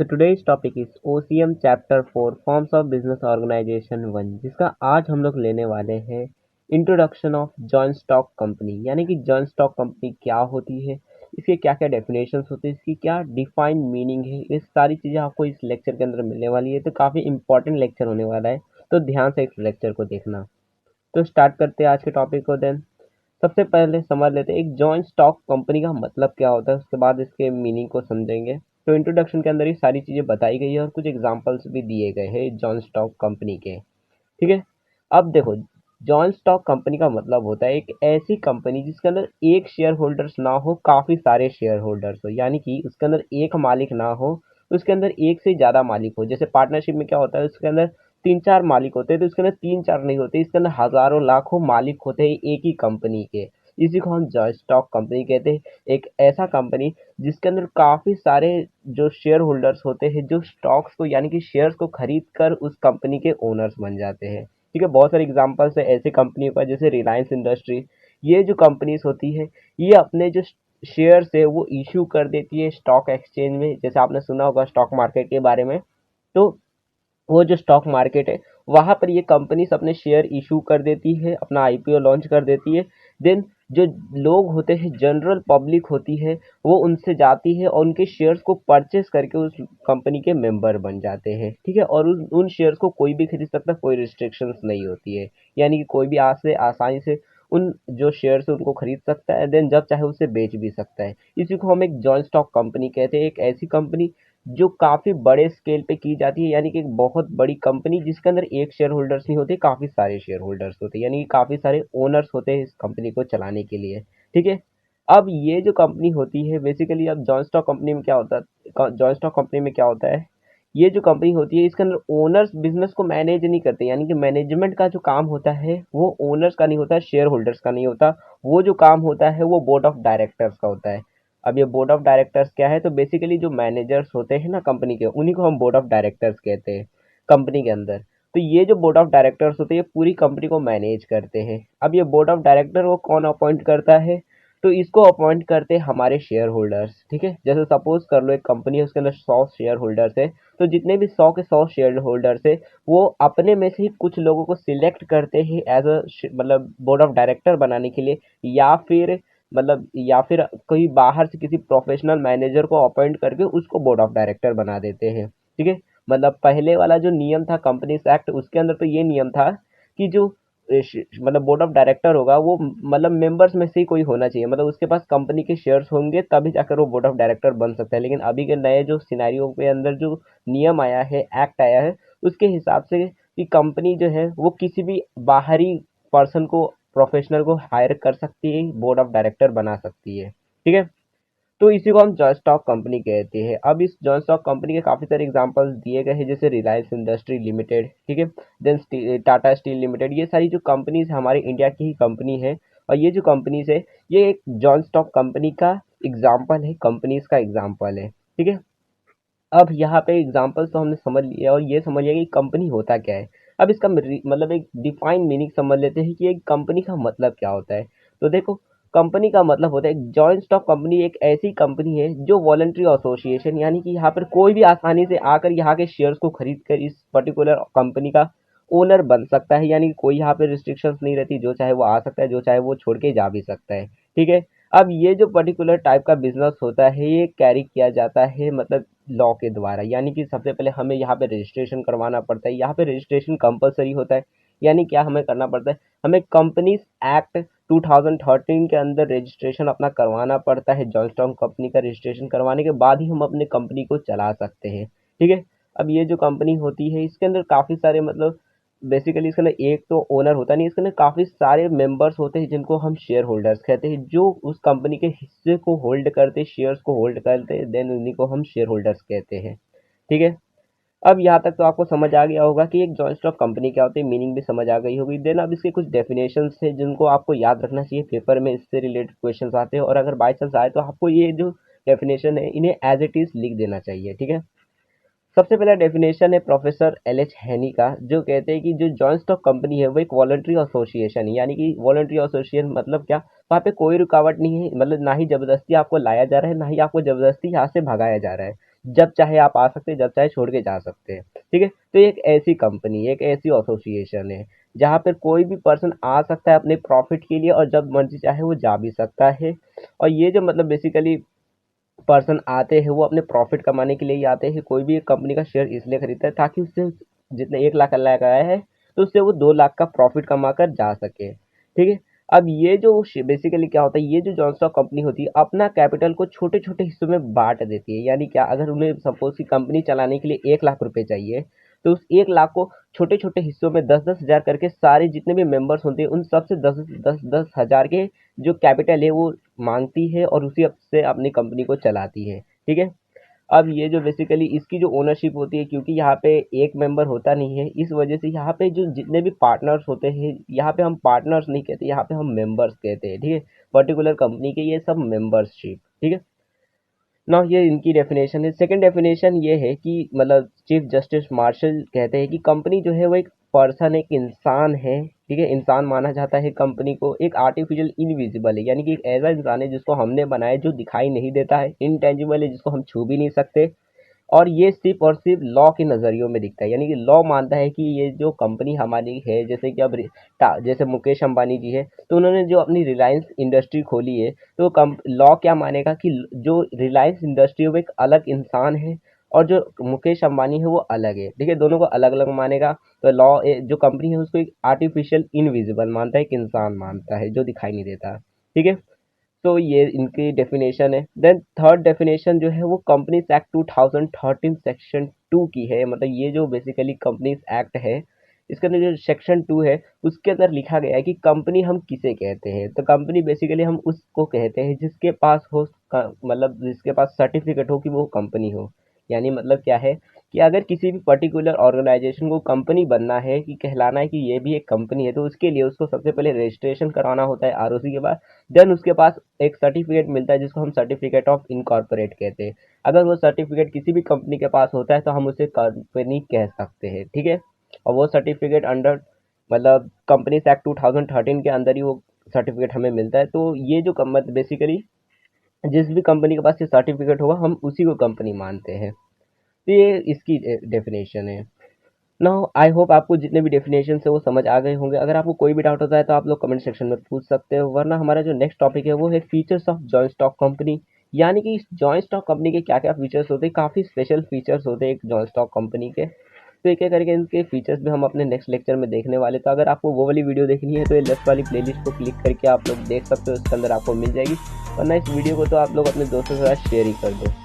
So today's topic is OCM Chapter 4 Forms of Business Organization 1 जिसका आज हम लोग लेने वाले हैं introduction of joint stock company. यानी कि जॉइंट स्टॉक कंपनी क्या होती है, इसके क्या क्या डेफिनेशंस होते हैं, इसकी क्या डिफाइंड मीनिंग है, ये सारी चीज़ें आपको इस लेक्चर के अंदर मिलने वाली है। तो काफ़ी इंपॉर्टेंट लेक्चर होने वाला है, तो ध्यान से इस लेक्चर को देखना। तो स्टार्ट करते हैं आज के टॉपिक को। देन सबसे पहले समझ लेते हैं एक जॉइंट स्टॉक कंपनी का मतलब क्या होता है, उसके बाद इसके मीनिंग को समझेंगे। तो इंट्रोडक्शन के अंदर ये सारी चीज़ें बताई गई है और कुछ एग्जांपल्स भी दिए गए हैं जॉइंट स्टॉक कंपनी के। ठीक है, अब देखो, जॉइंट स्टॉक कंपनी का मतलब होता है एक ऐसी कंपनी जिसके अंदर एक शेयर होल्डर्स ना हो, काफ़ी सारे शेयर होल्डर्स हो। यानी कि उसके अंदर एक मालिक ना हो, उसके अंदर एक से ज़्यादा मालिक हो। जैसे पार्टनरशिप में क्या होता है, उसके अंदर तीन चार मालिक होते हैं, तो इसके अंदर तीन चार नहीं होते, इसके अंदर हजारों लाखों मालिक होते हैं एक ही कंपनी के। इसी को हम जॉइंट स्टॉक कंपनी कहते हैं। एक ऐसा कंपनी जिसके अंदर काफ़ी सारे जो शेयर होल्डर्स होते हैं, जो स्टॉक्स को यानी कि शेयर्स को खरीद कर उस कंपनी के ओनर्स बन जाते हैं। ठीक है, बहुत सारे एग्जांपल्स है ऐसे कंपनियों का, जैसे रिलायंस इंडस्ट्री। ये जो कंपनीज होती है, ये अपने जो शेयर्स है वो इशू कर देती है स्टॉक एक्सचेंज में। जैसे आपने सुना होगा स्टॉक मार्केट के बारे में। तो वो जो स्टॉक मार्केट है, वहाँ पर ये कंपनीज अपने शेयर इशू कर देती है, अपना आईपीओ लॉन्च कर देती है। देन जो लोग होते हैं, जनरल पब्लिक होती है, वो उनसे जाती है और उनके शेयर्स को परचेस करके उस कंपनी के मेंबर बन जाते हैं। ठीक है, और उन शेयर्स को कोई भी खरीद सकता है, कोई रिस्ट्रिक्शंस नहीं होती है। यानी कि कोई भी आज से आसानी से उन जो शेयर्स है उनको खरीद सकता है, देन जब चाहे उसे बेच भी सकता है। इसी को हम एक जॉइंट स्टॉक कंपनी कहते हैं। एक ऐसी कंपनी जो काफ़ी बड़े स्केल पे की जाती है, यानी कि एक बहुत बड़ी कंपनी जिसके अंदर एक शेयर होल्डर्स नहीं होते, काफ़ी सारे शेयर होल्डर्स होते हैं, यानी कि काफ़ी सारे ओनर्स होते हैं इस कंपनी को चलाने के लिए। ठीक है, अब ये जो कंपनी होती है बेसिकली, अब जॉइंट स्टॉक कंपनी में क्या होता है, जॉइंट स्टॉक कंपनी में क्या होता है, ये जो कंपनी होती है इसके अंदर ओनर्स बिजनेस को मैनेज नहीं करते। यानी कि मैनेजमेंट का जो काम होता है वो ओनर्स का नहीं होता, शेयर होल्डर्स का नहीं होता। वो जो काम होता है वो बोर्ड ऑफ डायरेक्टर्स का होता है। अब ये बोर्ड ऑफ डायरेक्टर्स क्या है, तो बेसिकली जो मैनेजर्स होते हैं ना कंपनी के, उन्हीं को हम बोर्ड ऑफ डायरेक्टर्स कहते हैं कंपनी के अंदर। तो ये जो बोर्ड ऑफ डायरेक्टर्स होते हैं ये पूरी कंपनी को मैनेज करते हैं। अब ये बोर्ड ऑफ डायरेक्टर वो कौन अपॉइंट करता है, तो इसको अपॉइंट करते हैं हमारे शेयर होल्डर्स। ठीक है, जैसे सपोज कर लो एक कंपनी है, उसके अंदर 100 शेयर होल्डर्स है, तो जितने भी 100 के 100 शेयर होल्डर्स है, वो अपने में से ही कुछ लोगों को सिलेक्ट करते हैं एज अ मतलब बोर्ड ऑफ डायरेक्टर बनाने के लिए, या फिर कोई बाहर से किसी प्रोफेशनल मैनेजर को अपॉइंट करके उसको बोर्ड ऑफ डायरेक्टर बना देते हैं। ठीक है, मतलब पहले वाला जो नियम था कंपनीज एक्ट, उसके अंदर तो ये नियम था कि जो मतलब बोर्ड ऑफ डायरेक्टर होगा वो मतलब मेंबर्स में से ही कोई होना चाहिए, मतलब उसके पास कंपनी के शेयर्स होंगे तभी जाकर वो बोर्ड ऑफ डायरेक्टर बन सकता है। लेकिन अभी के नए जो सिनेरियो के अंदर जो नियम आया है, एक्ट आया है, उसके हिसाब से कि कंपनी जो है वो किसी भी बाहरी पर्सन को, प्रोफेशनल को हायर कर सकती है, बोर्ड ऑफ डायरेक्टर बना सकती है। ठीक है, तो इसी को हम जॉइंट स्टॉक कंपनी कहते हैं। अब इस जॉइंट स्टॉक कंपनी के काफ़ी सारे एग्जांपल्स दिए गए हैं, जैसे रिलायंस इंडस्ट्री लिमिटेड। ठीक है, देन टाटा स्टील लिमिटेड। ये सारी जो कंपनीज हमारे इंडिया की ही कंपनी है, और ये जो कंपनीज है ये एक जॉइंट स्टॉक कंपनी का एग्जाम्पल है, कंपनीज का एग्जाम्पल है। ठीक है, अब यहाँ पे एग्जांपल्स तो हमने समझ लिया और ये समझ लिया कि कंपनी होता क्या है। अब इसका मतलब एक डिफाइन मीनिंग समझ लेते हैं कि एक कंपनी का मतलब क्या होता है। तो देखो, कंपनी का मतलब होता है एक जॉइंट स्टॉक कंपनी एक ऐसी कंपनी है जो वॉलंटरी एसोसिएशन, यानी कि यहाँ पर कोई भी आसानी से आकर यहाँ के शेयर्स को खरीद कर इस पर्टिकुलर कंपनी का ओनर बन सकता है। यानी कि कोई यहाँ पे रिस्ट्रिक्शंस नहीं रहती, जो चाहे वो आ सकता है, जो चाहे वो छोड़ के जा भी सकता है। ठीक है, अब ये जो पर्टिकुलर टाइप का बिजनेस होता है ये कैरी किया जाता है मतलब लॉ के द्वारा। यानी कि सबसे पहले हमें यहाँ पे रजिस्ट्रेशन करवाना पड़ता है, यहाँ पे रजिस्ट्रेशन कंपलसरी होता है। यानी क्या हमें करना पड़ता है, हमें कंपनीज एक्ट 2013 के अंदर रजिस्ट्रेशन अपना करवाना पड़ता है। जॉइंट स्टॉक कंपनी का रजिस्ट्रेशन करवाने के बाद ही हम अपने कंपनी को चला सकते हैं। ठीक है, अब ये जो कंपनी होती है इसके अंदर काफ़ी सारे मतलब बेसिकली इसके अंदर एक तो ओनर होता नहीं, इसके अंदर काफ़ी सारे मेंबर्स होते हैं जिनको हम शेयर होल्डर्स कहते हैं, जो उस कंपनी के हिस्से को होल्ड करते, शेयर्स को होल्ड करते हैं, देन उन्हीं को हम शेयर होल्डर्स कहते हैं। ठीक है, अब यहाँ तक तो आपको समझ आ गया होगा कि एक जॉइंट स्टॉक कंपनी क्या होती है, मीनिंग भी समझ आ गई होगी। देन अब इसके कुछ डेफिनेशंस है जिनको आपको याद रखना चाहिए, पेपर में इससे रिलेटेड क्वेश्चंस आते हैं, और अगर बाई चांस आए तो आपको ये जो डेफिनेशन है इन्हें एज इट इज लिख देना चाहिए। ठीक है, सबसे पहला डेफिनेशन है प्रोफेसर एल एच हैनी का, जो कहते हैं कि जो जॉइंट स्टॉक कंपनी है वो एक वॉलंटरी एसोसिएशन है। यानी कि वॉलंटरी एसोसिएशन मतलब क्या, वहाँ पे कोई रुकावट नहीं है, मतलब ना ही जबरदस्ती आपको लाया जा रहा है, ना ही आपको जबरदस्ती यहाँ से भगाया जा रहा है। जब चाहे आप आ सकते हैं, जब चाहे छोड़ के जा सकते हैं, ठीक है। तो एक ऐसी कंपनी, एक ऐसी एसोसिएशन है जहाँ पर कोई भी पर्सन आ सकता है अपने प्रॉफिट के लिए, और जब मर्जी चाहे वो जा भी सकता है। और ये जो मतलब बेसिकली पर्सन आते हैं वो अपने प्रॉफिट कमाने के लिए ही आते हैं। कोई भी एक कंपनी का शेयर इसलिए खरीदता है ताकि उससे जितने 1 लाख लगाया है तो उससे वो 2 लाख का प्रॉफिट कमा कर जा सके, ठीक है। अब ये जो बेसिकली क्या होता है, ये जो जॉन स्टॉक कंपनी होती है अपना कैपिटल को छोटे छोटे हिस्सों में बांट देती है। यानी क्या, अगर उन्हें सपोज की कंपनी चलाने के लिए 1 लाख रुपए चाहिए, तो उस 1 लाख को छोटे छोटे हिस्सों में 10-10 हजार करके सारे जितने भी मेंबर्स होते हैं उन सबसे 10-10 हजार के जो कैपिटल है वो मांगती है, और उसी से अपनी कंपनी को चलाती है, ठीक है। अब ये जो बेसिकली इसकी जो ओनरशिप होती है, क्योंकि यहाँ पे एक मेंबर होता नहीं है, इस वजह से यहाँ पे जो जितने भी पार्टनर्स होते हैं, यहाँ पे हम पार्टनर्स नहीं कहते, यहाँ पे हम मेंबर्स कहते हैं, ठीक है। पर्टिकुलर कंपनी के ये सब मेंबरशिप, ठीक है ना। ये इनकी डेफिनेशन है। सेकंड डेफिनेशन ये है कि मतलब चीफ जस्टिस मार्शल कहते हैं कि कंपनी जो है वो एक पर्सन, एक इंसान है, ठीक है। इंसान माना जाता है कंपनी को, एक आर्टिफिशियल इनविजिबल है, यानी कि एक ऐसा इंसान है जिसको हमने बनाया, जो दिखाई नहीं देता है, इनटेंजिबल है, जिसको हम छू भी नहीं सकते। और ये सिर्फ और सिर्फ लॉ के नज़रियों में दिखता है, यानी कि लॉ मानता है कि ये जो कंपनी हमारी है, जैसे कि अब जैसे मुकेश अंबानी जी है, तो उन्होंने जो अपनी रिलायंस इंडस्ट्री खोली है, तो लॉ क्या मानेगा कि जो रिलायंस इंडस्ट्री है वो एक अलग इंसान है, और जो मुकेश अंबानी है वो अलग है, ठीक है। दोनों को अलग अलग मानेगा। तो लॉ जो कंपनी है उसको एक आर्टिफिशियल इनविजिबल मानता है, एक इंसान मानता है जो दिखाई नहीं देता, ठीक है। तो ये इनकी डेफिनेशन है। देन थर्ड डेफिनेशन जो है वो कंपनीज एक्ट 2013 सेक्शन 2 की है। मतलब ये जो बेसिकली कंपनीज एक्ट है, इसके अंदर जो सेक्शन 2 है उसके अंदर लिखा गया है कि कंपनी हम किसे कहते हैं। तो कंपनी बेसिकली हम उसको कहते हैं जिसके पास हो मतलब जिसके पास सर्टिफिकेट हो कि वो कंपनी हो। यानी मतलब क्या है कि अगर किसी भी पर्टिकुलर ऑर्गेनाइजेशन को कंपनी बनना है, कि कहलाना है कि ये भी एक कंपनी है, तो उसके लिए उसको सबसे पहले रजिस्ट्रेशन कराना होता है आरओसी के बाद। देन उसके पास एक सर्टिफिकेट मिलता है जिसको हम सर्टिफिकेट ऑफ इनकॉर्पोरेट कहते हैं। अगर वो सर्टिफिकेट किसी भी कंपनी के पास होता है तो हम उसे कंपनी कह सकते हैं, ठीक है। और वो सर्टिफिकेट अंडर मतलब कंपनीज एक्ट 2013 के अंदर ही वो सर्टिफिकेट हमें मिलता है। तो ये जो बेसिकली जिस भी कंपनी के पास ये सर्टिफिकेट होगा हम उसी को कंपनी मानते हैं। तो ये इसकी डेफिनेशन है। नाउ आई होप आपको जितने भी डेफिनेशन है वो समझ आ गए होंगे। अगर आपको कोई भी डाउट होता है तो आप लोग कमेंट सेक्शन में पूछ सकते हो, वरना हमारा जो नेक्स्ट टॉपिक है वो है features of joint stock company. यानी कि जॉइंट स्टॉक कंपनी के क्या क्या फीचर्स होते हैं, काफ़ी स्पेशल फीचर्स होते हैं एक जॉइंट स्टॉक कंपनी के। तो एक एक करके इनके फीचर्स भी हम अपने नेक्स्ट लेक्चर में देखने वाले। तो अगर आपको वो वाली वीडियो देखनी है तो ये लेफ्ट वाली प्लेलिस्ट को क्लिक करके आप लोग देख सकते हो, उसके अंदर आपको मिल जाएगी। वरना इस वीडियो को तो आप लोग अपने दोस्तों के साथ शेयर ही कर दो।